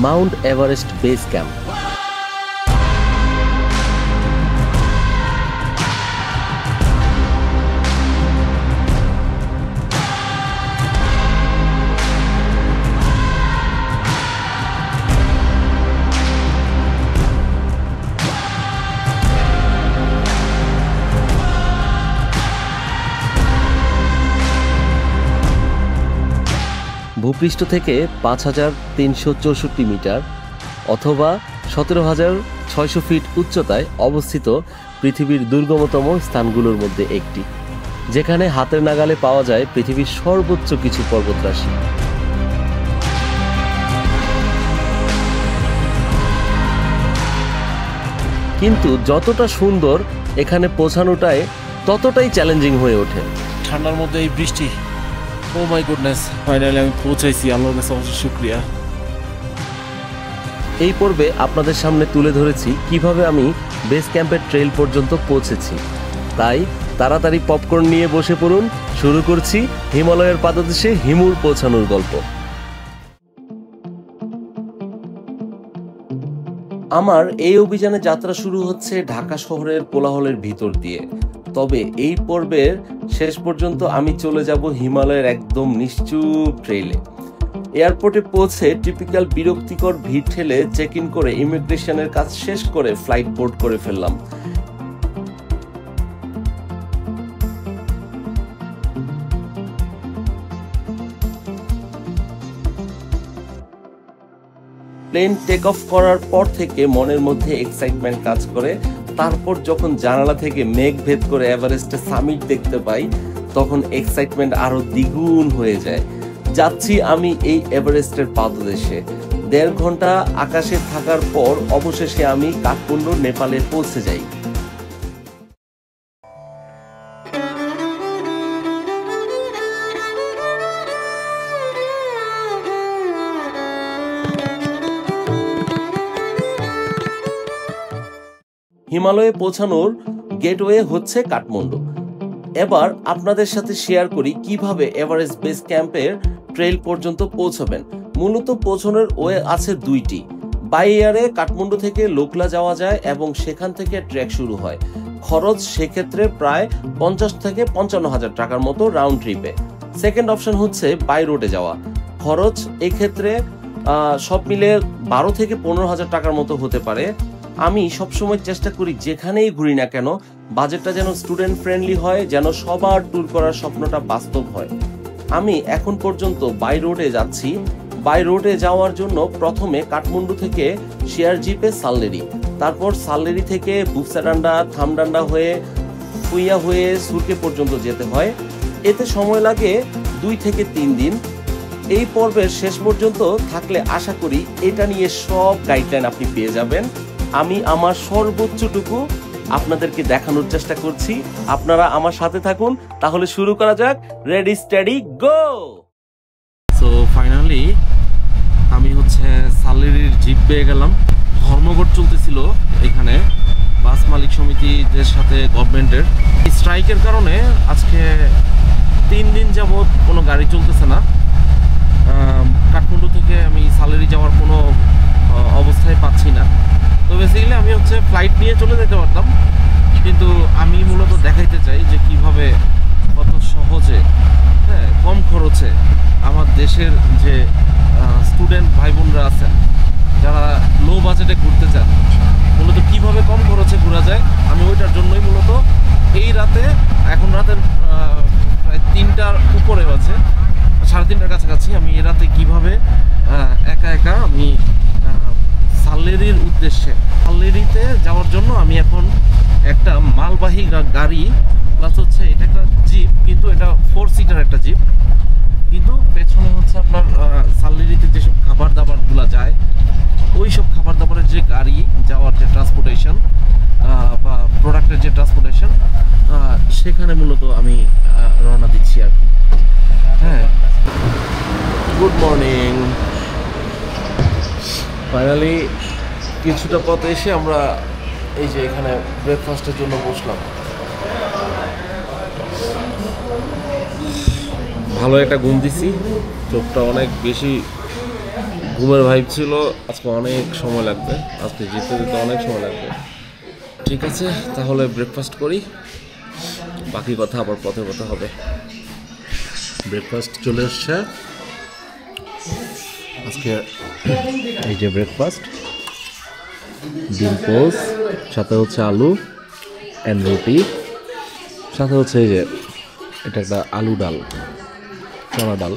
Mount Everest base camp. ভূপৃষ্ঠ থেকে ৫,৩৬৪ metre অথবা ১৭,৬০০ ফিট উচ্চতায় অবস্থিত পৃথিবীর দুর্গমতম স্থানগুলোর মধ্যে একটি, যেখানে হাতের নাগালে পাওয়া যায় পৃথিবীর সর্বোচ্চ কিছু পর্বতরাশি। কিন্তু যতটা সুন্দর এখানে পৌঁছানোটাই ততটাই চ্যালেঞ্জিং হয়ে ওঠে। ঠান্ডার মধ্যে এই বৃষ্টি, ও মাই গুডনেস, ফাইনালি আমি পৌঁছাইছি, আল্লাহর কাছে অশেষ শুকরিয়া। এই পর্বে আপনাদের সামনে তুলে ধরেছি কিভাবে আমি বেস ক্যাম্পের ট্রেইল পর্যন্ত পৌঁছেছি। তাই তাড়াতাড়ি পপকর্ন নিয়ে বসে পড়ুন, শুরু করছি হিমালয়ের পাদদেশে হিমুর পৌঁছানোর গল্প। আমার এই অভিযানে যাত্রা শুরু হচ্ছে ঢাকা শহরের কোলাহলের ভিতর দিয়ে। তবে এই পর্বের শেষ পর্যন্ত আমি চলে যাব হিমালয়ের একদম নিশ্চুপ ট্রেইলে। এয়ারপোর্টে পৌঁছে টিপিক্যাল বিরক্তিকর ভিড় ঠেলে চেক ইন করে ইমিগ্রেশনের কাজ শেষ করে ফ্লাইট বোর্ড করে ফেললাম। প্লেন টেক অফ করার পর থেকে মনের মধ্যে এক্সাইটমেন্ট কাজ করে। তারপর যখন জানালা থেকে মেঘ ভেদ করে এভারেস্টের সামিট দেখতে পাই, তখন এক্সাইটমেন্ট আরো দ্বিগুণ হয়ে যায়। যাচ্ছি আমি এই এভারেস্টের পাদদেশে। ১.৫ ঘন্টা আকাশে থাকার পর অবশেষে আমি কাঠমান্ডু, নেপালে পৌঁছে যাই। হিমালয়ে পৌঁছানোর গেটওয়ে হচ্ছে কাঠমান্ডু। এবার আপনাদের সাথে শেয়ার করি কিভাবে এভারেস্ট বেস ক্যাম্পের ট্রেইল পর্যন্ত পৌঁছাবেন। মূলত পৌঁছানোর ওয়ে আছে দুইটি। বাই এয়ারে কাঠমান্ডু থেকে লোকলা যাওয়া যায় এবং সেখান থেকে ট্রেক শুরু হয়। খরচ সেক্ষেত্রে প্রায় ৫০ থেকে ৫৫,০০০ টাকার মতো রাউন্ড ট্রিপে। সেকেন্ড অপশন হচ্ছে বাই রোডে যাওয়া। খরচ এক্ষেত্রে সব মিলে ১২ থেকে ১৫,০০০ টাকার মতো হতে পারে। আমি সবসময় চেষ্টা করি যেখানেই ঘুরি না কেন বাজেটটা যেন স্টুডেন্ট ফ্রেন্ডলি হয়, যেন সবার ট্যুর করার স্বপ্নটা বাস্তব হয়। আমি এখন পর্যন্ত বাই রোডে যাচ্ছি। বাই রোডে যাওয়ার জন্য প্রথমে কাঠমান্ডু থেকে শেয়ার জিপে সাল্লেরি, তারপর সাল্লেরি থেকে বুকসাডান্ডা, থামডান্ডা হয়ে ফুইয়া হয়ে সুরকে পর্যন্ত যেতে হয়। এতে সময় লাগে ২ থেকে ৩ দিন। এই পর্বের শেষ পর্যন্ত থাকলে আশা করি এটা নিয়ে সব গাইডলাইন আপনি পেয়ে যাবেন। আমি আমার সর্বোচ্চটুকু আপনাদেরকে দেখানোর চেষ্টা করছি। আপনারা আমার সাথে থাকুন, তাহলে শুরু করা যাক। রেডি, স্টেডি, গো। সো ফাইনালি আমি হচ্ছে সাল্লেরির জিপ পেয়ে গেলাম। ধর্মঘট চলতেছিল এখানে বাস মালিক সমিতিদের সাথে গভর্নমেন্টের। স্ট্রাইকের কারণে আজকে ৩ দিন যাবৎ কোনো গাড়ি চলতেছে না। কাঠমান্ডু থেকে আমি সাল্লেরি যাওয়ার কোনো অবস্থায় পাচ্ছি না। তো বেসিক্যালি আমি হচ্ছে ফ্লাইট নিয়ে চলে যেতে পারতাম, কিন্তু আমি মূলত দেখাইতে চাই যে কিভাবে কত সহজে, হ্যাঁ, কম খরচে আমার দেশের যে স্টুডেন্ট ভাই বোনরা আছেন যারা লো বাজেটে ঘুরতে চান, মূলত কিভাবে কম খরচে ঘোরা যায়। আমি ওইটার জন্যই মূলত এই রাতে, এখন রাতের প্রায় ৩টার উপরে আছে, ৩:৩০টার কাছাকাছি, আমি এ রাতে কীভাবে একা একা আমি সাল্লেরির উদ্দেশ্যে, সাল্লেরিতে যাওয়ার জন্য আমি এখন একটা মালবাহী গাড়ি প্লাস হচ্ছে এটা একটা জিপ, কিন্তু এটা 4 সিটার একটা জিপ, কিন্তু পেছনে হচ্ছে আপনার সাল্লেরিতে যেসব খাবার দাবারগুলো যায় ওই সব খাবার দাবারের যে গাড়ি যাওয়ার যে ট্রান্সপোর্টেশন বা প্রোডাক্টের যে ট্রান্সপোর্টেশন, সেখানে মূলত আমি রওনা দিচ্ছি আর কি। হ্যাঁ, গুড মর্নিং। ফাইনালি কিছুটা পথ এসে আমরা এই যে এখানে ব্রেকফাস্টের জন্য বসলাম। ভালো একটা ঘুম দিছি, চোখটা অনেক বেশি ঘুমের ভাইব ছিল, আজকে অনেক সময় লাগবে, আজকে যেতে যেতে অনেক সময় লাগবে। ঠিক আছে, তাহলে ব্রেকফাস্ট করি, বাকি কথা আবার পথে কথা হবে। ব্রেকফাস্ট চলে এসছে আজকে, এই যে ব্রেকফাস্ট, ডিম পোস্ট, সাথে হচ্ছে আলু অ্যান্ড রুটি, সাথে হচ্ছে এই যে এটা একটা আলু ডাল, চনা ডাল।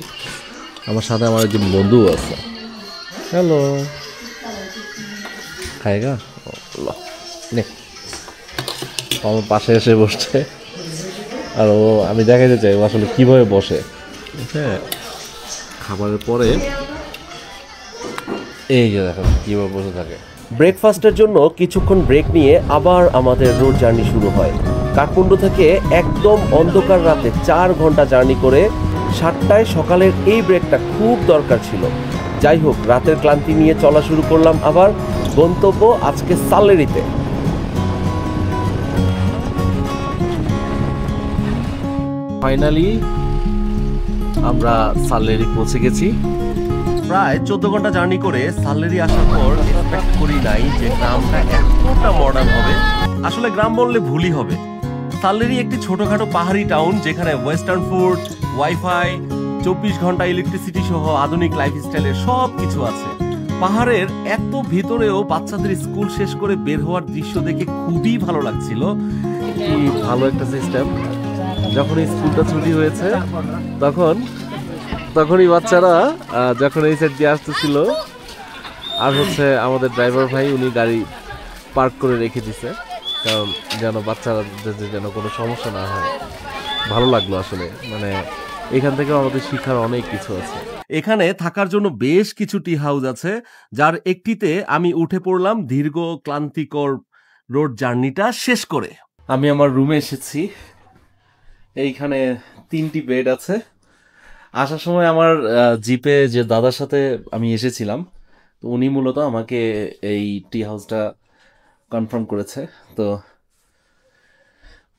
আমার সাথে আমার একজন বন্ধুও আছে। হ্যালো, খায়গা নে, আমার পাশে এসে বসছে। আর ও, আমি দেখাইতে চাই ও আসলে কীভাবে বসে। হ্যাঁ, খাবারের পরে এই যে দেখেন কীভাবে বসে থাকে। ব্রেকফাস্টের জন্য কিছুক্ষণ ব্রেক নিয়ে আবার আমাদের রোড জার্নি শুরু হয়। কাঠমান্ডু থেকে একদম অন্ধকার রাতে 4 ঘন্টা জার্নি করে 7টায় সকালের এই ব্রেকটা খুব দরকার ছিল। যাই হোক, রাতের ক্লান্তি নিয়ে চলা শুরু করলাম আবার। গন্তব্য আজকে সালেরিতে। ফাইনালি আমরা সালেরি পৌঁছে গেছি। প্রায় 14 ঘন্টা জার্নি করে সালেরি আসার পর এক্সপেক্ট করি নাই যে গ্রামটা এতটা মডার্ন হবে। আসলে গ্রাম বললে ভুলই হবে। সালেরি একটি ছোটখাটো পাহাড়ি টাউন যেখানে ওয়েস্টার্ন ফুড, ওয়াইফাই, 24 ঘন্টা ইলেকট্রিসিটি সহ আধুনিক লাইফস্টাইলের সব কিছু আছে। পাহাড়ের এত ভিতরেও বাচ্চাদের স্কুল শেষ করে বের হওয়ার দৃশ্য দেখে খুবই ভালো লাগছিল। কি ভালো একটা সিস্টেম, যখন এই স্কুলটা ছুটি হয়েছে তখনই বাচ্চারা যখন এই সাইড দিয়ে আসতেছিল, আর হচ্ছে আমাদের ড্রাইভার ভাই উনি গাড়ি পার্ক করে রেখে দিছে, কারণ যেন বাচ্চাদের যেন কোনো সমস্যা না হয়। ভালো লাগলো আসলে, মানে এখান থেকেও আমাদের শিক্ষার অনেক কিছু আছে। এখানে থাকার জন্য বেশ কিছু টি হাউস আছে, যার একটিতে আমি উঠে পড়লাম দীর্ঘ ক্লান্তিকর রোড জার্নিটা শেষ করে। আমি আমার রুমে এসেছি, এইখানে 3টি বেড আছে। আসার সময় আমার জিপে যে দাদার সাথে আমি এসেছিলাম, তো উনি মূলত আমাকে এই টি হাউসটা কনফার্ম করেছে। তো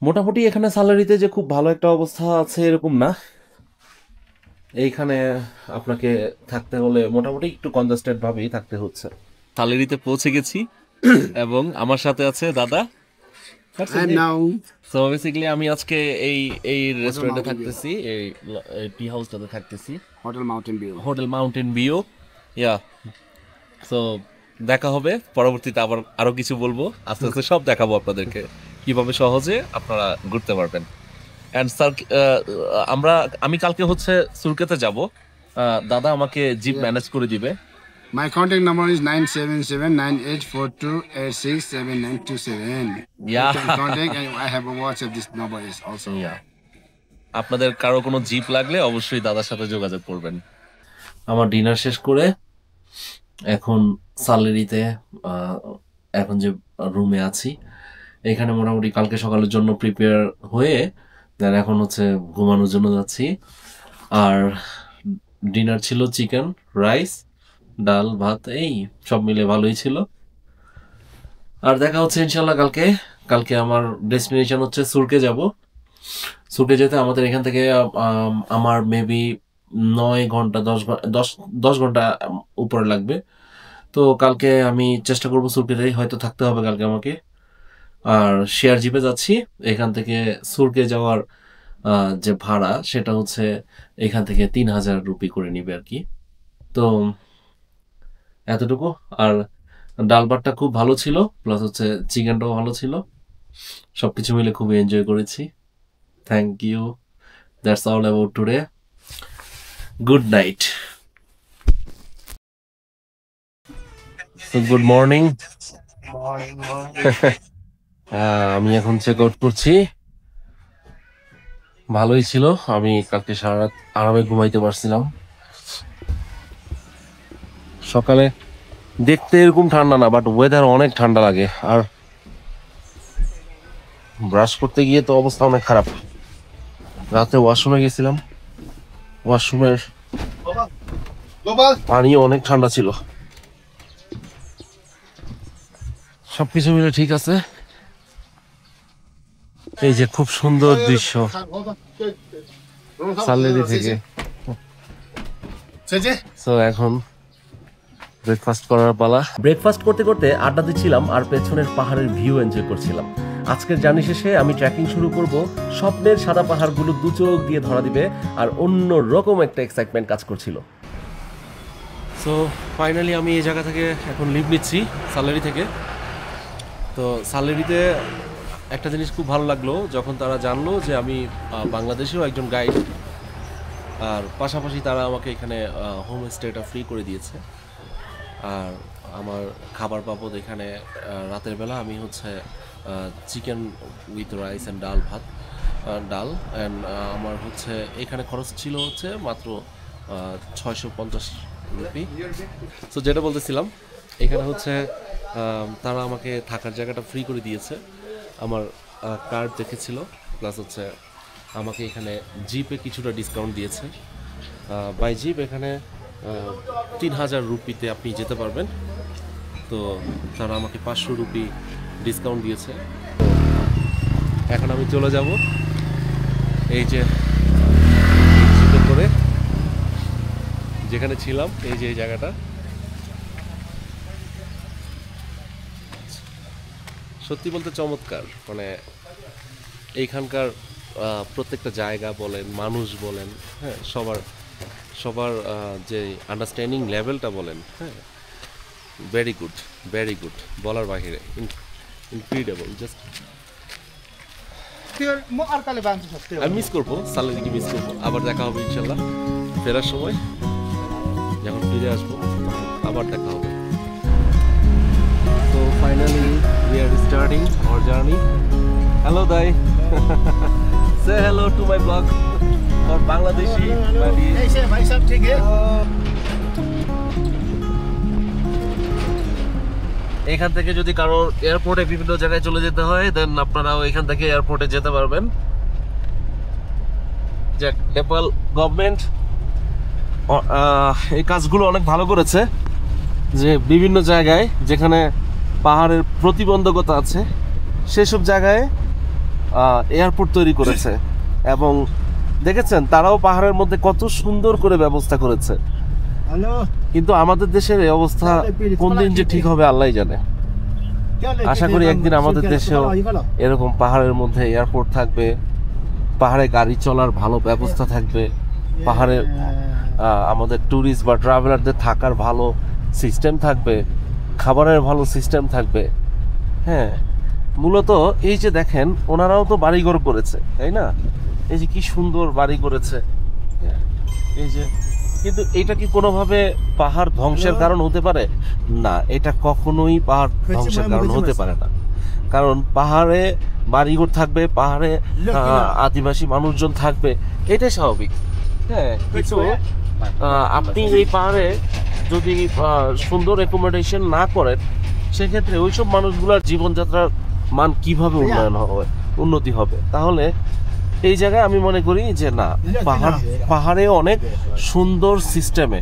মোটামুটি এখানে স্যালারিতে যে খুব ভালো একটা অবস্থা আছে এরকম না। এইখানে আপনাকে থাকতে হলে মোটামুটি একটু কনজাস্টেড ভাবেই থাকতে হচ্ছে। স্যালারিতে পৌঁছে গেছি এবং আমার সাথে আছে দাদা। সো বেসিক্যালি আমি আজকে এই রেস্টুরেন্টে থাকতেছি, এই টি হাউসটাতে থাকতেছি, হোটেল মাউন্টেন ভিউ। ইয়া, সো দেখা হবে পরবর্তীতে, আবার আরো কিছু বলবো, আস্তে আস্তে সব দেখাবো আপনাদেরকে কিভাবে সহজে আপনারা ঘুরতে পারবেন। অ্যান্ড স্যার, আমি কালকে হচ্ছে সুরকেতে যাব, দাদা আমাকে জিপ ম্যানেজ করে দিবে। My contact number is 977-9842-867927. Yeah. You can contact, and I have a WhatsApp. This number is also. Yeah. আপনাদের কারো কোনো জিপ লাগলে অবশ্যই দাদার সাথে যোগাযোগ করবেন। আমার ডিনার শেষ করে এখন স্যালারিতে, এখন যে রুমে আছি, এখানে মোটামুটি কালকে সকালের জন্য প্রিপেয়ার হয়ে দেন এখন হচ্ছে ঘুমানোর জন্য যাচ্ছি। আর ডিনার ছিল চিকেন, রাইস, ডাল, ভাত, এই সব মিলে ভালোই ছিল। আর দেখা হচ্ছে ইনশাল্লাহ কালকে আমার ডেস্টিনেশন হচ্ছে সুরকে যাব। সুরকে যেতে আমাদের এখান থেকে আমার মেবি 9 ঘন্টা 10 ঘন্টা উপরে লাগবে। তো কালকে আমি চেষ্টা করবো সুরকেতেই হয়তো থাকতে হবে কালকে আমাকে। আর শেয়ার জিপে যাচ্ছি, এখান থেকে সুরকে যাওয়ার যে ভাড়া সেটা হচ্ছে এখান থেকে 3000 রুপি করে নিবে আর কি। তো এতটুকু। আর ডাল ভাতটা খুব ভালো ছিল, প্লাস হচ্ছে চিকেনটাও ভালো ছিল, সবকিছু মিলে খুবই এনজয় করেছি। Thank you, that's all about today. Good night. Good morning. আমি এখন চেক আউট করছি। ভালোই ছিল, আমি কালকে সারা রাত আরামে ঘুমাইতে পারছিলাম। সকালে দেখতে এরকম ঠান্ডা না, বাট ওয়েদার অনেক ঠান্ডা লাগে। আর ব্রাশ করতে গিয়ে তো অবস্থা অনেক খারাপ। রাতে ওয়াশরুমে গেছিলাম, ওয়াশরুমের পানিও অনেক ঠান্ডা ছিল। সবকিছু মিলে ঠিক আছে। এই যে খুব সুন্দর দৃশ্য সালেরি থেকে। তো এখন ব্রেকফাস্ট করার পালা। ব্রেকফাস্ট করতে করতে আড্ডা দিচ্ছিলাম আর পেছনের পাহাড়ের ভিউ এনজয় করছিলাম। আজকের জার্নি শেষে আমি ট্রেকিং শুরু করব। স্বপ্নের সাদা পাহাড়গুলো দু চোখ দিয়ে ধরা দিবে আর অন্য রকম একটা এক্সাইটমেন্ট কাজ করছিল। সো ফাইনালি আমি এই জায়গা থেকে এখন লিভ নিচ্ছি, সালেরি থেকে। তো সালেরিতে একটা জিনিস খুব ভালো লাগলো, যখন তারা জানলো যে আমি বাংলাদেশেও একজন গাইড, আর পাশাপাশি তারা আমাকে এখানে হোমস্টেটা ফ্রি করে দিয়েছে। আর আমার খাবার বাবদ এখানে রাতের বেলা আমি হচ্ছে চিকেন উইথ রাইস অ্যান্ড ডাল অ্যান্ড আমার হচ্ছে এখানে খরচ ছিল হচ্ছে মাত্র 650 রুপি। সো যেটা বলতেছিলাম, এখানে হচ্ছে তারা আমাকে থাকার জায়গাটা ফ্রি করে দিয়েছে, আমার কার্ড দেখেছিল, প্লাস হচ্ছে আমাকে এখানে জিপে কিছুটা ডিসকাউন্ট দিয়েছে। বাই জিপ এখানে 3000 রুপিতে আপনি যেতে পারবেন। তো তারা আমাকে 500 রুপি ডিসকাউন্ট দিয়েছে। এখন আমি চলে যাব এই যে জিপে করে যেখানে ছিলাম, এই যে এই জায়গাটা। সত্যি বলতে চমৎকার, মানে এইখানকার প্রত্যেকটা জায়গা বলেন, মানুষ বলেন, হ্যাঁ, সবার যে আন্ডারস্ট্যান্ডিং লেভেলটা বলেন, হ্যাঁ, ভেরি গুড, বলার বাহিরে, ইনক্রেডিবল। জাস্ট আমি মিস করবো, সালেরিকে মিস করবো। আবার দেখা হবে ইনশাল্লাহ ফেরার সময়, যখন ফিরে আসবো আবার দেখা হবে। So finally we are starting our journey. Hello Dai. Say hello to my vlog for Bangladeshi buddies. ऐसे भाई सब ठीक है? এখান থেকে যদি কারো এয়ারপোর্টে বিভিন্ন জায়গায় চলে যেতে হয়, দেন আপনারাও এখান থেকে এয়ারপোর্টে যেতে পারবেন। যে নেপাল গভর্নমেন্ট এই কাজগুলো অনেক ভালো করেছে, যে বিভিন্ন জায়গায় যেখানে পাহাড়ের প্রতিবন্ধকতা আছে সেসব জায়গায় এয়ারপোর্ট তৈরি করেছে। এবং দেখেছেন তারাও পাহাড়ের মধ্যে কত সুন্দর করে ব্যবস্থা করেছে। কিন্তু আমাদের দেশের এই অবস্থা কোন দিন যে ঠিক হবে আল্লাহ জানে। আশা করি একদিন আমাদের দেশেও এরকম পাহাড়ের মধ্যে এয়ারপোর্ট থাকবে, পাহাড়ে গাড়ি চলার ভালো ব্যবস্থা থাকবে, পাহাড়ে আমাদের ট্যুরিস্ট বা ট্রাভেলারদের থাকার ভালো সিস্টেম থাকবে, খাবারের ভালো সিস্টেম থাকবে। হ্যাঁ, মূলত এই যে দেখেন ওনারাও তো বাড়িঘর করেছে, তাই না? এই যে কি সুন্দর বাড়ি করেছে, এই যে। কিন্তু এটা কি কোনোভাবে পাহাড় ধ্বংসের কারণ হতে পারে? না, এটা কখনোই পাহাড় ধ্বংসের কারণ হতে পারে না। কারণ পাহাড়ে বাড়িঘর থাকবে, পাহাড়ে আদিবাসী মানুষজন থাকবে, এটাই স্বাভাবিক। হ্যাঁ, কিন্তু আপনি এই পাহাড়ে যদি সুন্দর অ্যাকোমোডেশন না করেন, সেক্ষেত্রে ওইসব মানুষগুলোর জীবনযাত্রার মান কিভাবে উন্নতি হবে? তাহলে এই জায়গায় আমি মনে করি যে না, পাহাড়ে অনেক সুন্দর সিস্টেমে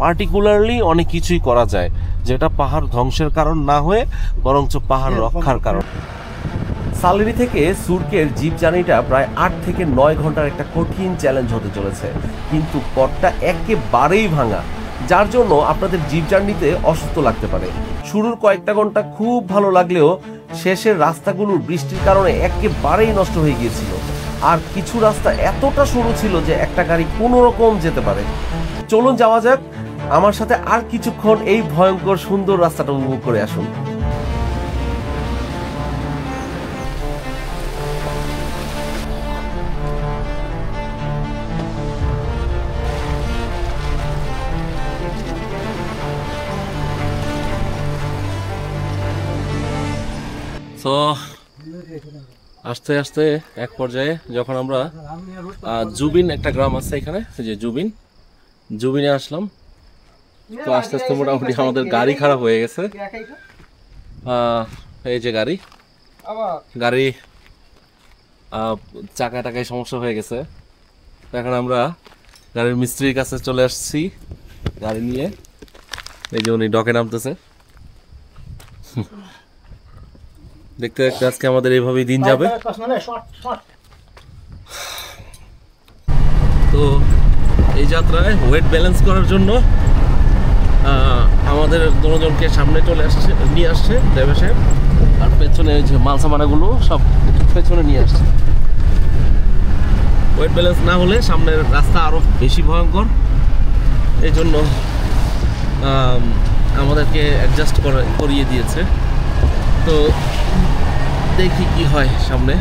পার্টিকুলারলি অনেক কিছুই করা যায়, যেটা পাহাড় ধ্বংসের কারণ না হয়ে বরঞ্চ পাহাড় রক্ষার কারণ। সালেরি থেকে সুরকের জিপ জার্নিটা প্রায় 8 থেকে 9 ঘন্টার একটা কঠিন চ্যালেঞ্জ হতে চলেছে, কিন্তু পথটা একেবারেই ভাঙা, যার জন্য আপনাদের জিপ জার্নিতে অসুস্থ লাগতে পারে। শুরুর কয়েকটা ঘন্টা খুব ভালো লাগলেও শেষের রাস্তাগুলোর বৃষ্টির কারণে একেবারেই নষ্ট হয়ে গিয়েছিল। আর কিছু রাস্তা এতটা সরু ছিল যে একটা গাড়ি কোনো রকম যেতে পারে। চলুন যাওয়া যাক, আমার সাথে আর কিছুক্ষণ এই ভয়ঙ্কর সুন্দর রাস্তাটা উপভোগ করে আসুন। সো আস্তে আস্তে এক পর্যায়ে যখন আমরা জুবিন, একটা গ্রাম আছে এখানে, যে জুবিনে আসলাম। তো আস্তে আস্তে মোটামুটি আমাদের গাড়ি খারাপ হয়ে গেছে। এই যে গাড়ি চাকায় টাকায় সমস্যা হয়ে গেছে। এখন আমরা গাড়ির মিস্ত্রির কাছে চলে আসছি গাড়ি নিয়ে। এই যে উনি ডকে নামতেছে। দেখতে দেখতে আজকে আমাদের এইভাবেই দিন যাবে। তো এই যাত্রায় ওয়েট ব্যালেন্স করার জন্য আমাদের দুজনকে সামনে নিয়ে আসছে ড্রাইভার সাহেব, আর পেছনে যে মাল সামানাগুলো সব পেছনে নিয়ে আসছে। ওয়েট ব্যালেন্স না হলে সামনের রাস্তা আরও বেশি ভয়ঙ্কর, এই জন্য আমাদেরকে অ্যাডজাস্ট করিয়ে দিয়েছে। তো দেখি কি হয় সামনে।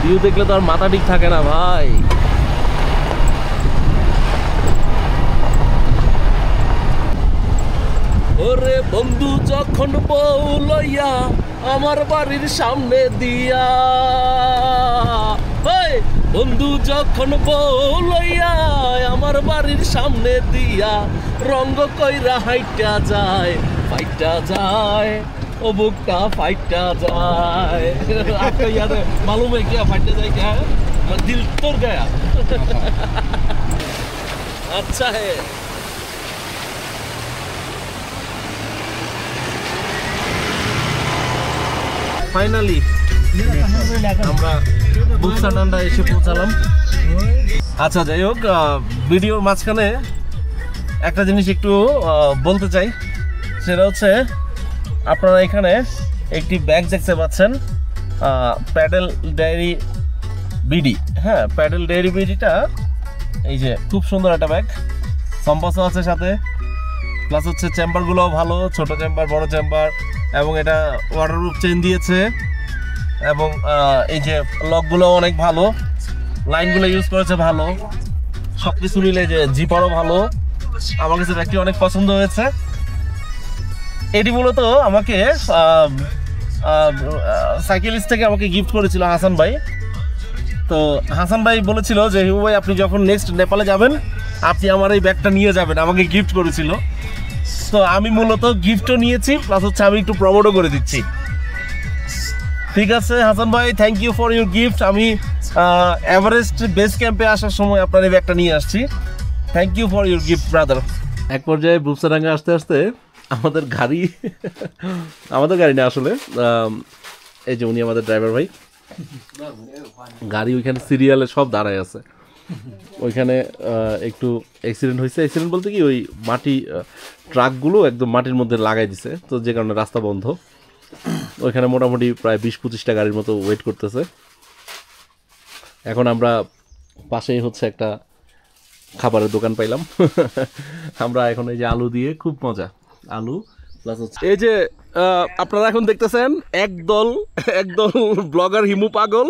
ভিউ দেখলে তো আর মাথা ঠিক থাকে না ভাই। ওরে বন্ধু যখন বউ লইয়া আমার বাড়ির সামনে দিয়া, বন্ধু যখন বউ লইয়া আমার বাড়ির সামনে দিয়া, রঙ্গ কইরা হাইটা যায় ফাইটা যায়, ও বুকটা ফাইটা যায়। आपको याद है मालूम है क्या फाइटा जाए क्या है? दिल तोड़ गया। अच्छा है। ফাইনালি আমরা বুকসাডান্ডা এসে পৌঁছালাম। আচ্ছা যাই হোক, ভিডিওর মাঝখানে একটা জিনিস একটু বলতে চাই, সেটা হচ্ছে আপনারা এখানে একটি ব্যাগ দেখতে পাচ্ছেন, প্যাডেল ডায়েরি বিডি। হ্যাঁ, প্যাডেল ডায়েরি বিডিটা এই যে খুব সুন্দর একটা ব্যাগ, কম্পাসও আছে সাথে, প্লাস হচ্ছে চেম্বারগুলোও ভালো, ছোট চেম্বার বড় চেম্বার, এবং এটা ওয়াটারপ্রুফ চেইন দিয়েছে, এবং এই যে লকগুলো অনেক ভালো, লাইনগুলো ইউজ করেছে ভালো, সব কিছু মিলে যে জিপারও ভালো। আমার কাছে ব্যাগটি অনেক পছন্দ হয়েছে। এটি মূলত আমাকে সাইকেলিস্ট থেকে আমাকে গিফট করেছিল হাসান ভাই। তো হাসান ভাই বলেছিল যে হিমু ভাই আপনি যখন নেক্সট নেপালে যাবেন আপনি আমার এই ব্যাগটা নিয়ে যাবেন, আমাকে গিফট করেছিল। তো আমি মূলত গিফটও নিয়েছি, প্লাস হচ্ছে আমি একটু প্রমোটও করে দিচ্ছি। ঠিক আছে হাসান ভাই, thank you for your gift. আমি এভারেস্ট বেস ক্যাম্পে আসার সময় আপনার এই ব্যাগটা নিয়ে আসছি। Thank you for your gift brother. এক পর্যায়ে বুকসাডাঙ্গা আসতে আসতে আমাদের গাড়ি না আসলে, এই যে উনি আমাদের ড্রাইভার ভাই, গাড়ি ওইখানে সিরিয়ালে সব দাঁড়ায় আছে। ওইখানে একটু অ্যাক্সিডেন্ট হয়েছে। অ্যাক্সিডেন্ট বলতে কি, ওই মাটি ট্রাকগুলো একদম মাটির মধ্যে লাগাই দিছে, তো যে কারণে রাস্তা বন্ধ। ওইখানে মোটামুটি প্রায় 20-25টা গাড়ির মতো ওয়েট করতেছে। এখন আমরা পাশেই হচ্ছে একটা খাবারের দোকান পাইলাম। আমরা এখন এই যে আলু দিয়ে, খুব মজা, আলু প্লাস হচ্ছে এই যে আপনারা এখন দেখতেছেন একদল ব্লগার হিমু পাগল।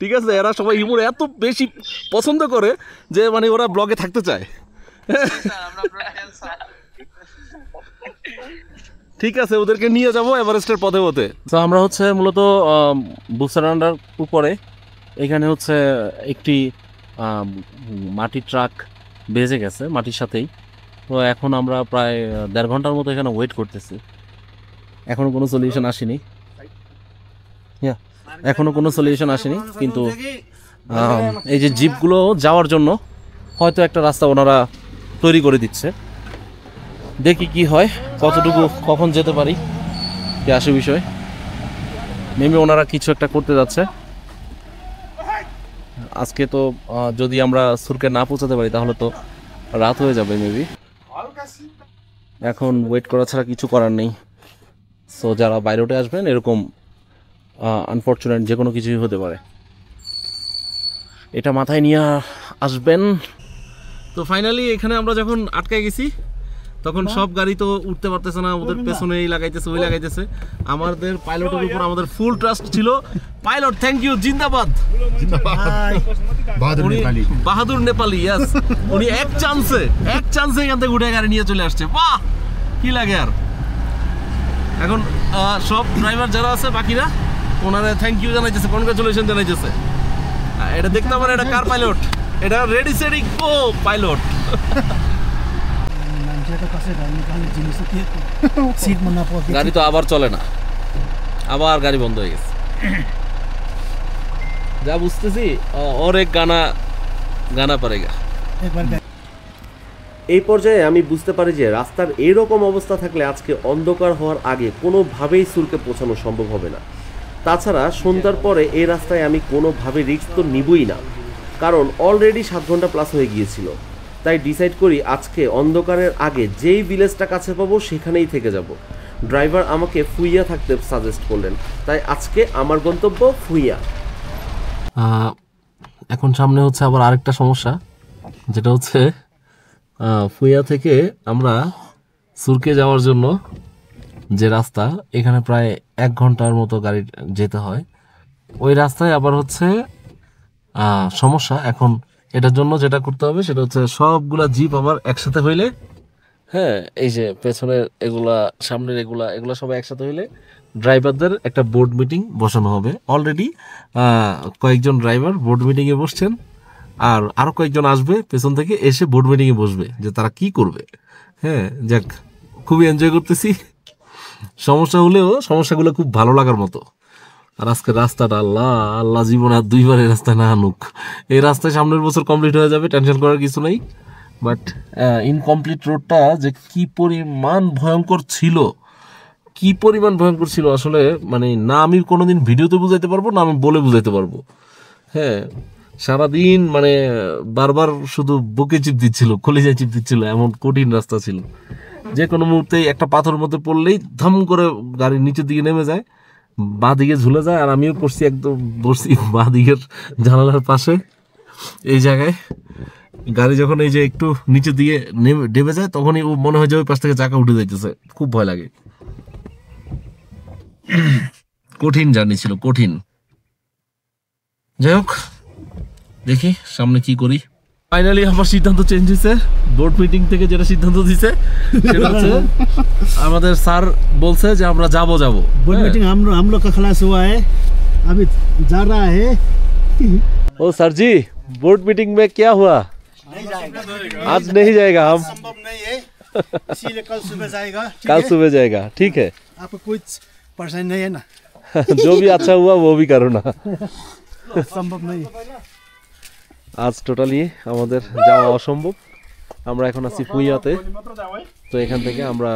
ঠিক আছে, এরা সবাই হিমুর এত বেশি পছন্দ করে যে মানে ওরা ব্লগে থাকতে চায়। ঠিক আছে, ওদেরকে নিয়ে যাবো এভারেস্টের পথে পথে। তো আমরা হচ্ছে মূলত বুকসাডান্ডার উপরে এখানে হচ্ছে একটি মাটির ট্রাক বেজে গেছে মাটির সাথেই। তো এখন আমরা প্রায় 1.5 ঘন্টার মতো এখানে ওয়েট করতেছি, এখনো কোনো সলিউশন আসেনি। কিন্তু এই যে জিপগুলো যাওয়ার জন্য হয়তো একটা রাস্তা ওনারা তৈরি করে দিচ্ছে। দেখি কি হয়, কতটুকু কখন যেতে পারি কি আসে বিষয়। মেবি ওনারা কিছু একটা করতে যাচ্ছে আজকে। তো যদি আমরা সুরকে না পৌঁছাতে পারি তাহলে তো রাত হয়ে যাবে মেবি। এখন ওয়েট করা ছাড়া কিছু করার নেই। সো যারা বাইরে আসবেন এরকম আনফরচুনেট যে কোনো কিছুই হতে পারে, এটা মাথায় নিয়ে আসবেন। তো ফাইনালি এখানে আমরা যখন আটকে গেছি তখন সব গাড়ি তো উঠতে পারতেছে না, ওদের পেছনে এই লাগাইতেছে ওই লাগাইতেছে। আমাদের পাইলটের উপর আমাদের ফুল ট্রাস্ট ছিল। পাইলট থ্যাংক ইউ, জিন্দাবাদ। বাহাদুর নেপালি, ইয়েস। উনি এক চান্সে এখান থেকে উঠে গাড়ি নিয়ে চলে আসছে। বাহ, কি লাগে আর। এখন সব ড্রাইভার যারা আছে বাকিরা ওনারা থ্যাংক ইউ জানাইতেছে, কনগ্রাচুলেশন জানাইতেছে। এটা দেখতে পারে এটা কার পাইলট, এটা রেডি সেডি গো পাইলট। গাড়ি তো আবার চলে না, আবার গাড়ি বন্ধ হয়ে গেছে। যা বুঝতেছি ওর এক গানা পারেগা। এই পর্যায়ে আমি বুঝতে পারি যে রাস্তার এইরকম অবস্থা থাকলে আজকে অন্ধকার হওয়ার আগে কোনোভাবেই সুরকে পৌঁছানো সম্ভব হবে না। তাছাড়া সন্ধ্যার পরে এই রাস্তায় আমি কোনোভাবে রিস্ক তো নিবই না। কারণ অলরেডি 7 ঘন্টা প্লাস হয়ে গিয়েছিল। তাই ডিসাইড করি আজকে অন্ধকারের আগে যেই ভিলেজটা কাছে পাবো সেখানেই থেকে যাব। ড্রাইভার আমাকে ফুইয়া থাকতে সাজেস্ট করলেন, তাই আজকে আমার গন্তব্য ফুইয়া। এখন সামনে হচ্ছে আবার আরেকটা সমস্যা, যেটা হচ্ছে ফুইয়া থেকে আমরা সুরকে যাওয়ার জন্য যে রাস্তা, এখানে প্রায় 1 ঘন্টার মতো গাড়ি যেতে হয়। ওই রাস্তায় আবার হচ্ছে সমস্যা। এখন এটার জন্য যেটা করতে হবে সেটা হচ্ছে সবগুলা জিপ আবার একসাথে হইলে, হ্যাঁ এই যে পেছনের এগুলা সামনের এগুলা সবাই একসাথে হইলে ড্রাইভারদের একটা বোর্ড মিটিং বসানো হবে। অলরেডি কয়েকজন ড্রাইভার বোর্ড মিটিংয়ে বসছেন, আর আরও কয়েকজন আসবে পেছন থেকে, এসে বোর্ড মিটিংয়ে বসবে যে তারা কি করবে। হ্যাঁ যাক, খুবই এনজয় করতেছি। সমস্যা হলেও সমস্যাগুলো খুব ভালো লাগার মতো। আর আজকে রাস্তাটা আল্লাহ আল্লাহ, জীবন আর 2বার এই রাস্তায় না আনুক। এই রাস্তায় সামনের বছর কমপ্লিট হয়ে যাবে, টেনশন করার কিছু নেই। বাট ইনকমপ্লিট রোডটা যে কি পরিমাণ ভয়ঙ্কর ছিল, আসলে মানে না আমি কোনোদিন ভিডিওতে বুঝাইতে পারবো, না আমি বলে বুঝাইতে পারবো। হ্যাঁ সারাদিন মানে বারবার শুধু বুকে চিপ দিচ্ছিল, কলিজায় চিপ দিচ্ছিল, এমন কঠিন রাস্তা ছিল। যে কোনো মুহূর্তে একটা পাথরের মধ্যে পড়লেই ধাম করে গাড়ির নিচের দিকে নেমে যায়, বাঁ দিকে ঝুলে যায়। আর আমিও পড়ছি, একদম বসছি বাঁ দিকের জানালার পাশে। এই জায়গায় গাড়ি যখন এই যে একটু নিচের দিকে ডেবে যায়, তখনই ও মনে হয় যে ওই পাশ থেকে চাকা উঠে যাইতেছে, খুব ভয় লাগে। কঠিন জার্নি ছিল, কঠিন। যাই হোক, দেখি সামনে কি করি। ফাইনালি আমার সিদ্ধান্ত চেঞ্জ হয়েছে। বোর্ড মিটিং থেকে যেটা সিদ্ধান্ত দিছে সেটা হচ্ছে আমাদের স্যার বলছে যে আমরা যাব। बोर्ड मीटिंग हम लोग का खलास हुआ है, अभी जा रहा है। ओ सर जी, बोर्ड मीटिंग में क्या हुआ? आज नहीं जाएगा हम, संभव नहीं है, इसीलिए कल सुबह जाएगा। कल सुबह जाएगा, ठीक है। आपको कुछ परेशानी नहीं है ना? जो भी अच्छा हुआ वो भी करो ना। संभव नहीं। আজ টোটালি আমাদের যাওয়া অসম্ভব। আমরা এখন আছি ফুইয়াতে, তো এখান থেকে আমরা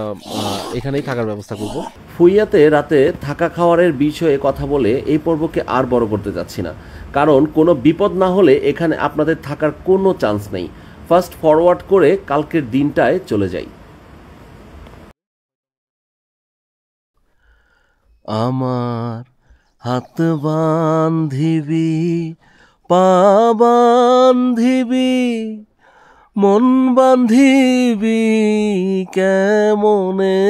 এখানেই থাকার ব্যবস্থা করব। ফুইয়াতে রাতে থাকা খাওয়ারের বিষয়ে কথা বলে এই পর্বকে আর বড় করতে যাচ্ছি না, কারণ কোনো বিপদ না হলে এখানে আপনাদের থাকার কোনো চান্স নেই। ফাস্ট ফরওয়ার্ড করে কালকের দিনটায় চলে যাই। আমার হাত বান্ধিবি, পা বান্ধিবি, মন বান্ধিবি কেমনে।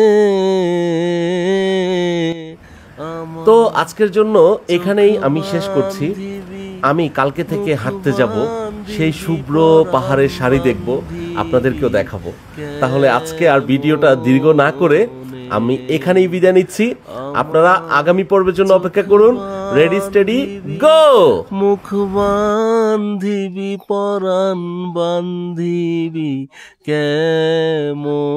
তো আজকের জন্য এখানেই আমি শেষ করছি। আমি কালকে থেকে হাঁটতে যাব, সেই শুভ্র পাহাড়ের সারি দেখব, আপনাদেরকেও দেখাবো। তাহলে আজকে আর ভিডিওটা দীর্ঘ না করে আমি এখানেই বিদায় নিচ্ছি। আপনারা আগামী পর্বের জন্য অপেক্ষা করুন। Ready steady go. মুখ বান্ধিবি, পরাণ বান্ধিবি কেমনে।